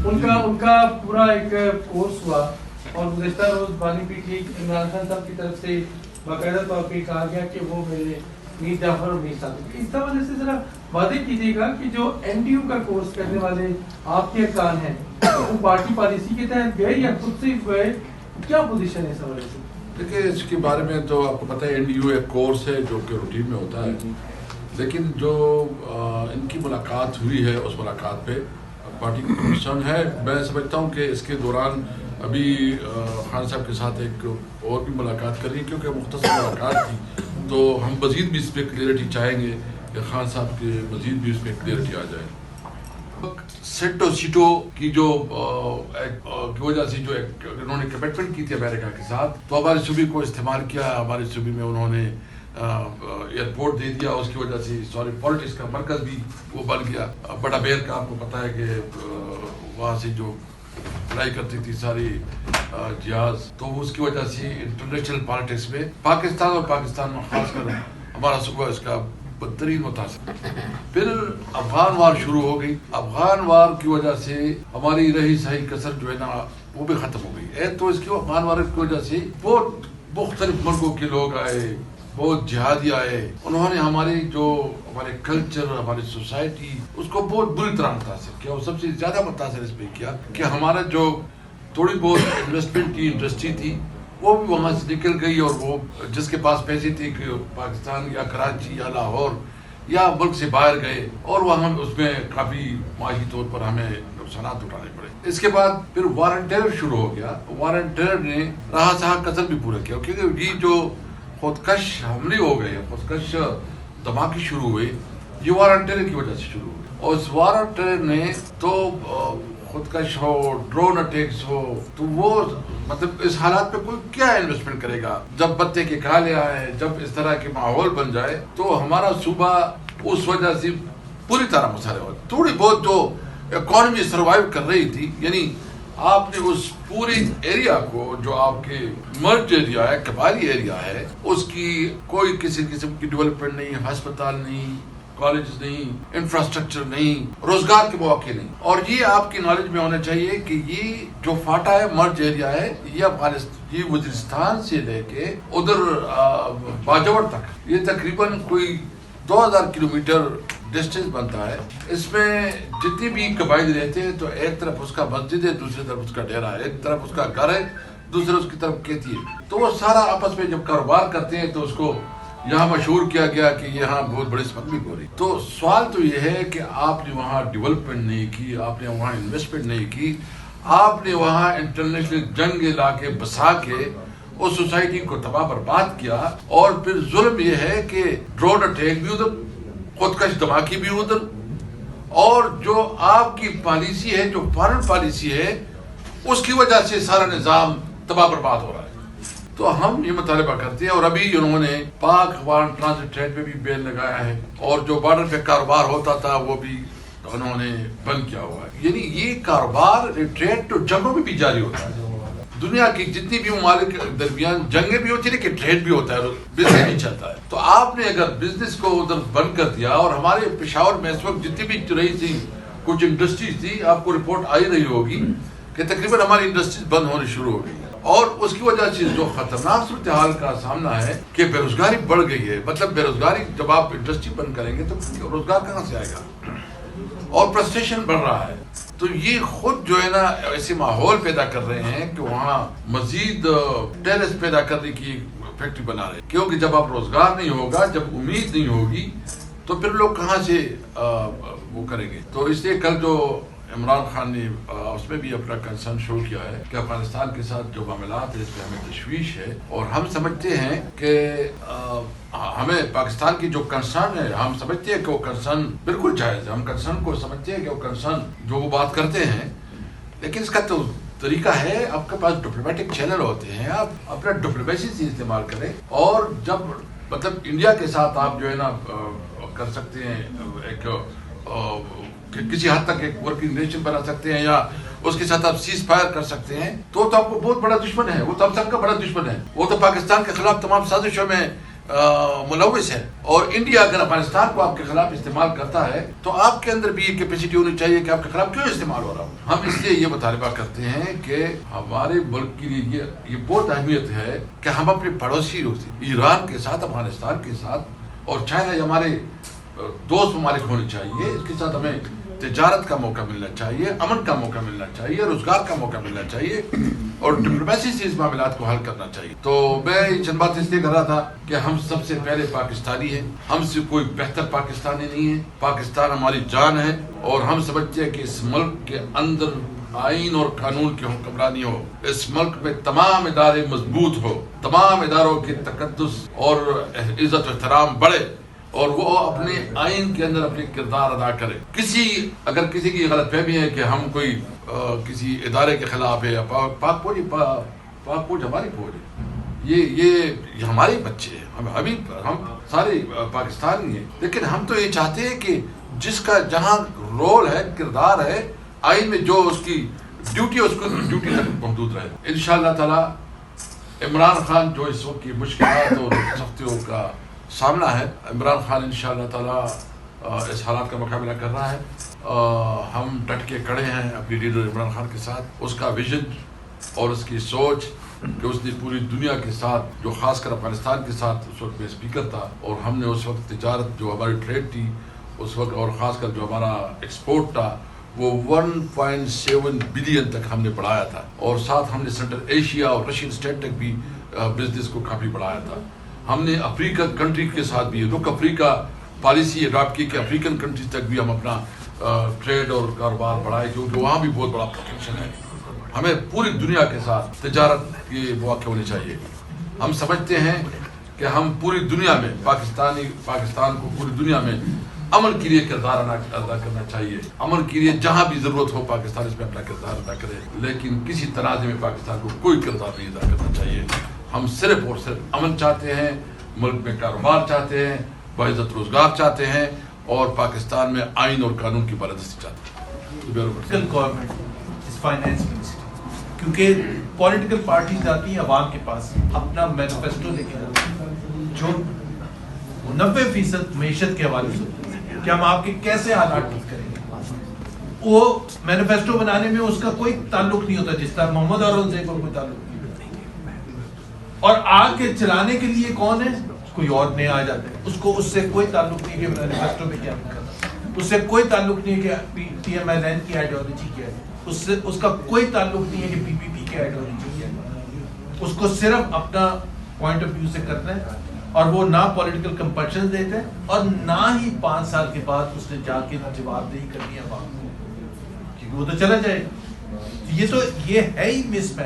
ان کا پورا ایک کورس ہوا اور گزشتہ روز بانی پیٹھی عمران خان صاحب کی طرف سے باقاعدہ طور پہ کہا گیا کہ وہ میرے میر جعفر اور میر صادق، اس حوالے سے ذرا واضح کیجیے گا کہ جو این ٹی یو کا کورس کرنے والے آپ کے ارکان ہیں وہ پارٹی پالیسی کے تحت گئے یا خود سے گئے، کیا پوزیشن ہے اس حوالے سے؟ دیکھیے اس کے بارے میں تو آپ کو پتہ ہے این ڈی یو ایک کورس ہے جو کہ روٹین میں ہوتا ہے، لیکن جو ان کی ملاقات ہوئی ہے اس ملاقات پہ پارٹی کا کنسرن ہے. میں سمجھتا ہوں کہ اس کے دوران ابھی خان صاحب کے ساتھ ایک اور بھی ملاقات کری کیونکہ مختصر ملاقات تھی، تو ہم مزید بھی اس پہ کلیئرٹی چاہیں گے کہ خان صاحب کے مزید بھی اس پہ کلیئرٹی آ جائے. سیٹو سیٹو کی جو کی وجہ سے جو انہوں نے کمٹمنٹ کی تھی امریکہ کے ساتھ، تو ہمارے صوبے کو استعمال کیا، ہمارے صوبے میں انہوں نے ایئرپورٹ دے دیا، اس کی وجہ سے سوری پالیٹکس کا مرکز بھی وہ بن گیا. بڑا بیر کا آپ کو پتہ ہے کہ وہاں سے جو لڑائی کرتی تھی ساری جہاز، تو اس کی وجہ سے انٹرنیشنل پالیٹکس میں پاکستان اور پاکستان میں خاص کر ہمارا صوبہ اس کا بدترین متاثر. پھر افغان وار شروع ہو گئی. افغان وار کی وجہ سے ہماری رہی سہی کسر جو ہے نا وہ بھی ختم ہو گئی. ایک تو اس کی افغان وار کی وجہ سے بہت مختلف ملکوں کے لوگ آئے، بہت جہادی آئے، انہوں نے ہمارے کلچر، ہماری سوسائٹی اس کو بہت بری طرح متاثر کیا. اور سب سے زیادہ متاثر اس پہ کیا کہ ہمارا جو تھوڑی بہت انویسٹمنٹ کی انڈسٹری تھی وہ بھی وہاں سے نکل گئی، اور وہ جس کے پاس پیسے تھے کہ پاکستان یا کراچی یا لاہور یا ملک سے باہر گئے، اور وہاں اس میں کافی معاشی طور پر ہمیں نقصانات اٹھانے پڑے. اس کے بعد پھر وار اینڈ ٹیرر شروع ہو گیا. وار اینڈ ٹیرر نے رہا سہا قتل بھی پورا کیا، کیونکہ یہ جو خودکش حملے ہو گئے، خودکش دھماکے شروع ہوئے، یہ وار اینڈ ٹیرر کی وجہ سے شروع ہوئے. اور اس وار اینڈ ٹیرر نے تو خودکش ہو، ڈرون اٹیکس ہو، تو وہ مطلب اس حالات پہ کوئی کیا انویسٹمنٹ کرے گا جب پتے کے کھالے آئے، جب اس طرح کے ماحول بن جائے. تو ہمارا صوبہ اس وجہ سے پوری طرح مسئلہ ہوا. تھوڑی بہت جو اکانومی سروائیو کر رہی تھی، یعنی آپ نے اس پوری ایریا کو جو آپ کے مرج ایریا ہے، قبائلی ایریا ہے، اس کی کوئی کسی قسم کی ڈیولپمنٹ نہیں، ہسپتال نہیں، کالجز نہیں، انفراسٹرکچر نہیں، روزگار کے مواقع نہیں. اور یہ آپ کی نالج میں ہونا چاہیے کہ یہ جو فاٹا ہے، مرج ایریا ہے، یہ افغانستان، یہ وزیرستان سے لے کے ادھر باجوڑ تک یہ تقریباً کوئی 2000 کلومیٹر ڈسٹینس بنتا ہے. اس میں جتنی بھی قبائل رہتے ہیں تو ایک طرف اس کا مسجد ہے، دوسری طرف اس کا ڈیرا ہے، ایک طرف اس کا گھر ہے، دوسرے اس کی طرف کھیتی ہے. تو وہ سارا آپس میں جب کاروبار کرتے ہیں تو اس کو یہاں مشہور کیا گیا کہ یہاں بہت بڑی اسمگلنگ ہو رہی. تو سوال تو یہ ہے کہ آپ نے وہاں ڈیولپمنٹ نہیں کی، آپ نے وہاں انویسٹمنٹ نہیں کی، آپ نے وہاں انٹرنیشنل جنگ لا کے بسا کے اس سوسائٹی کو تباہ برباد کیا. اور پھر ظلم یہ ہے کہ ڈرون اٹیک بھی ادھر، خودکش دھماکے بھی ادھر، اور جو آپ کی پالیسی ہے، جو فارن پالیسی ہے، اس کی وجہ سے سارا نظام تباہ برباد ہو رہا ہے. تو ہم یہ مطالبہ کرتے ہیں. اور ابھی انہوں نے پاک افغان ٹرانزٹ ٹرین پہ بھی بین لگایا ہے، اور جو بارڈر پہ کاروبار ہوتا تھا وہ بھی انہوں نے بند کیا ہوا ہے. یعنی یہ کاروبار ٹریڈ تو جنگوں میں بھی جاری ہوتا ہے. دنیا کی جتنی بھی ممالک کے درمیان جنگیں بھی ہوتی ہیں لیکن ٹریڈ بھی ہوتا ہے، بزنس بھی چلتا ہے. تو آپ نے اگر بزنس کو ادھر بند کر دیا، اور ہمارے پشاور میں اس وقت جتنی بھی رہی تھی کچھ انڈسٹریز تھی، آپ کو رپورٹ آئی رہی ہوگی کہ تقریباً ہماری انڈسٹریز بند ہونے شروع ہو گئی. اور اس کی وجہ سے جو خطرناک صورتحال کا سامنا ہے کہ بے روزگاری بڑھ گئی ہے. مطلب بے روزگاری، جب آپ انڈسٹری بند کریں گے تو روزگار کہاں سے آئے گا، اور فرسٹریشن بڑھ رہا ہے. تو یہ خود جو ہے نا ایسے ماحول پیدا کر رہے ہیں کہ وہاں مزید ٹیرس پیدا کرنے کی فیکٹری بنا رہے ہیں. کیونکہ جب آپ روزگار نہیں ہوگا، جب امید نہیں ہوگی، تو پھر لوگ کہاں سے وہ کریں گے. تو اس لیے کل جو عمران خان نے اس میں بھی اپنا کنسرن شو کیا ہے کہ افغانستان کے ساتھ جو معاملات ہیں اس پہ ہمیں تشویش ہے. اور ہم سمجھتے ہیں کہ ہمیں پاکستان کی جو کنسرن ہے، ہم سمجھتے ہیں کہ وہ کنسرن بالکل جائز ہے. ہم کنسرن کو سمجھتے ہیں کہ وہ کنسرن جو وہ بات کرتے ہیں، لیکن اس کا تو طریقہ ہے، آپ کے پاس ڈپلومیٹک چینل ہوتے ہیں، آپ اپنا ڈپلومیسی سے استعمال کریں. اور جب مطلب انڈیا کے ساتھ آپ جو ہے نا کر سکتے ہیں، ایک کسی حد تک ایک ورکنگ ریلیشن بنا سکتے ہیں، یا اس کے ساتھ آپ سیز فائر کر سکتے ہیں، تو آپ کو بہت بڑا دشمن ہے. وہ تو ہم سب کا بڑا دشمن ہے. وہ تو پاکستان کے خلاف تمام سازشوں میں ملوث ہے، اور انڈیا اگر افغانستان کو آپ کے خلاف استعمال کرتا ہے تو آپ کے اندر بھی یہ کیپیسٹی ہونی چاہیے کہ آپ کے خلاف کیوں استعمال ہو رہا ہو. ہم اس لیے یہ مطالبہ کرتے ہیں کہ ہمارے ملک کے لیے یہ بہت اہمیت ہے کہ ہم اپنے پڑوسی ایران کے ساتھ، افغانستان کے ساتھ اور چائنا ہمارے دوست ممالک ہونے چاہیے، اس کے ساتھ ہمیں تجارت کا موقع ملنا چاہیے، امن کا موقع ملنا چاہیے، روزگار کا موقع ملنا چاہیے اور ڈپلومیسی سے اس معاملات کو حل کرنا چاہیے. تو میں چند بات اس لیے کر رہا تھا کہ ہم سب سے پہلے پاکستانی ہیں، ہم سے کوئی بہتر پاکستانی نہیں ہے. پاکستان ہماری جان ہے اور ہم سمجھتے ہیں کہ اس ملک کے اندر آئین اور قانون کی حکمرانی ہو، اس ملک میں تمام ادارے مضبوط ہو، تمام اداروں کی تقدس اور عزت و احترام بڑھے اور وہ اپنے آئین کے اندر اپنے کردار ادا کرے. اگر کسی کی غلط فہمی ہے کہ ہم کوئی کسی ادارے کے خلاف ہے، پاک فوج ہماری فوج ہے، یہ ہمارے بچے ہیں، ہم سارے پاکستانی ہیں. لیکن ہم تو یہ چاہتے ہیں کہ جس کا جہاں رول ہے، کردار ہے آئین میں، جو اس کی ڈیوٹی ہے اس کو ڈیوٹی تک محدود رہے. انشاءاللہ تعالی عمران خان جو اس وقت کی مشکلات اور سختیوں کا سامنا ہے، عمران خان انشاءاللہ تعالی اس حالات کا مقابلہ کر رہا ہے. ہم ڈٹ کے کھڑے ہیں اپنی لیڈر عمران خان کے ساتھ. اس کا ویژن اور اس کی سوچ کہ اس نے پوری دنیا کے ساتھ، جو خاص کر افغانستان کے ساتھ اس وقت میں اسپیکر تھا، اور ہم نے اس وقت تجارت جو ہماری ٹریڈ تھی اس وقت، اور خاص کر جو ہمارا ایکسپورٹ تھا وہ 1.7 بلین تک ہم نے بڑھایا تھا، اور ساتھ ہم نے سینٹرل ایشیا اور رشین اسٹیٹ تک بھی بزنس کو کافی بڑھایا تھا. ہم نے افریقن کنٹری کے ساتھ بھی رک افریقہ پالیسی اڈاپٹ کی کہ افریقن کنٹریز تک بھی ہم اپنا ٹریڈ اور کاروبار بڑھائے، کیونکہ وہاں بھی بہت بڑا پوٹینشل ہے. ہمیں پوری دنیا کے ساتھ تجارت کے مواقع ہونے چاہیے. ہم سمجھتے ہیں کہ ہم پوری دنیا میں پاکستان کو پوری دنیا میں امن کے لیے کردار ادا کرنا چاہیے. امن کے لیے جہاں بھی ضرورت ہو پاکستان اس میں اپنا کردار ادا کرے، لیکن کسی تنازع میں پاکستان کو کوئی کردار نہیں ادا کرنا چاہیے. ہم صرف اور صرف امن چاہتے ہیں، ملک میں کاروبار چاہتے ہیں، باعزت روزگار چاہتے ہیں، اور پاکستان میں آئین اور قانون کی بالادستی چاہتے ہیں. گورنمنٹ فائنانس منسٹر، کیونکہ پولیٹیکل پارٹیز آتی ہیں عوام کے پاس اپنا مینیفیسٹو لے کے جاتی ہیں جو 90% معیشت کے حوالے سے کہ ہم آپ کے کیسے حالات ٹھیک کریں گے. وہ مینیفیسٹو بنانے میں اس کا کوئی تعلق نہیں ہوتا، جس طرح محمد اورنگزیب کو کوئی تعلق نہیں ہوتا، اور آگ کے چلانے کے لیے کون ہے؟ کوئی اور نیا آ جاتا ہے. اس سے کوئی تعلق نہیں کہ مینیفیسٹو میں کیا لکھا تھا، اس سے کوئی تعلق نہیں کہ پی ایم ایل این کی آئیڈیالوجی کیا ہے، اس کا کوئی تعلق نہیں ہے کہ پی پی پی کی آئیڈیالوجی کیا ہے. اس کو صرف اپنا پوائنٹ آف ویو سے کرنا ہے، اور وہ نہ پولیٹیکل کمپلشن دیتے ہیں اور نہ ہی 5 سال کے بعد اس نے جا کے جواب دہی کرنی ہے عوام کو، کیونکہ وہ تو چلا جائے گا. یہ ہے ہی مس میچ.